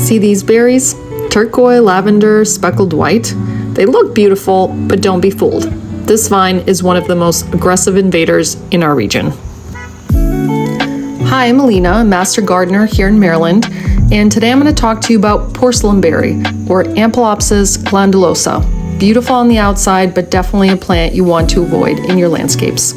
See these berries? Turquoise, lavender, speckled white. They look beautiful, but don't be fooled. This vine is one of the most aggressive invaders in our region. Hi, I'm Alina, a master gardener here in Maryland, and today I'm going to talk to you about porcelainberry, or Ampelopsis glandulosa. Beautiful on the outside, but definitely a plant you want to avoid in your landscapes.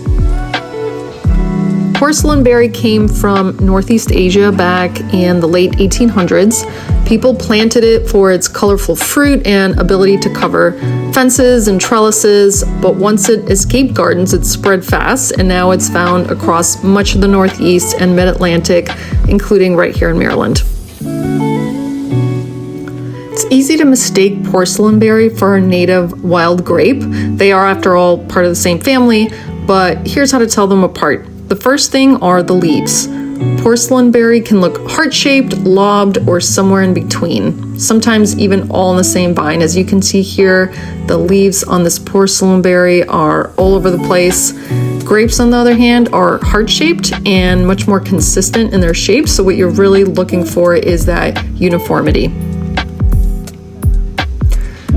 Porcelainberry came from Northeast Asia back in the late 1800s. People planted it for its colorful fruit and ability to cover fences and trellises, but once it escaped gardens, it spread fast, and now it's found across much of the Northeast and Mid-Atlantic, including right here in Maryland. It's easy to mistake porcelainberry for a native wild grape. They are, after all, part of the same family, but here's how to tell them apart. The first thing are the leaves. Porcelainberry can look heart-shaped, lobed, or somewhere in between, sometimes even all in the same vine. As you can see here, the leaves on this porcelainberry are all over the place. Grapes, on the other hand, are heart-shaped and much more consistent in their shape, so what you're really looking for is that uniformity.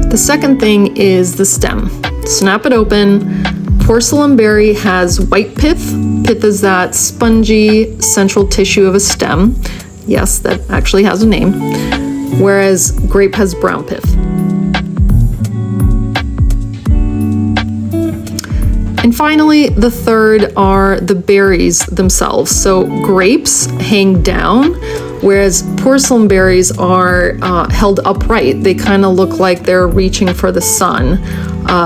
The second thing is the stem. Snap it open. Porcelainberry has white pith. Pith is that spongy central tissue of a stem. Yes, that actually has a name. Whereas grape has brown pith. And finally, the third are the berries themselves. So grapes hang down, whereas porcelainberries are held upright. They kind of look like they're reaching for the sun.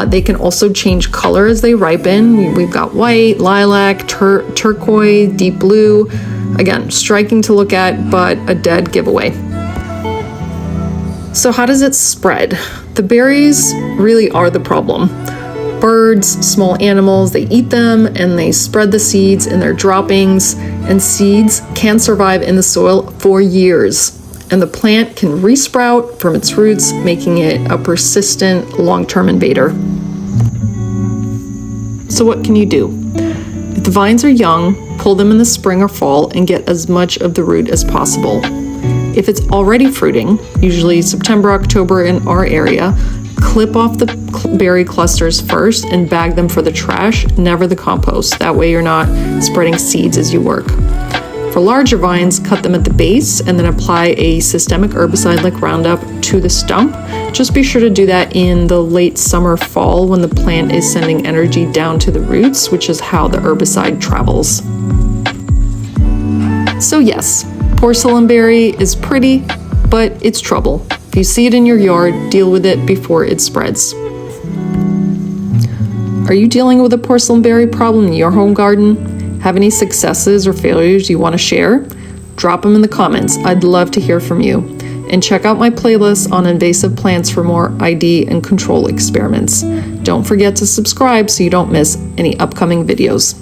They can also change color as they ripen. We've got white, lilac, turquoise, deep blue. Again, striking to look at, but a dead giveaway. So how does it spread? The berries really are the problem. Birds, small animals, they eat them and they spread the seeds in their droppings, and seeds can survive in the soil for years. And the plant can resprout from its roots, making it a persistent long-term invader. So what can you do? If the vines are young, pull them in the spring or fall and get as much of the root as possible. If it's already fruiting, usually September, October in our area, clip off the berry clusters first and bag them for the trash, never the compost. That way you're not spreading seeds as you work. For larger vines, cut them at the base and then apply a systemic herbicide like Roundup to the stump. Just be sure to do that in the late summer, fall, when the plant is sending energy down to the roots, which is how the herbicide travels. So yes, porcelainberry is pretty, but it's trouble. If you see it in your yard, deal with it before it spreads. Are you dealing with a porcelainberry problem in your home garden? Have any successes or failures you want to share? Drop them in the comments. I'd love to hear from you. And check out my playlist on invasive plants for more ID and control experiments. Don't forget to subscribe so you don't miss any upcoming videos.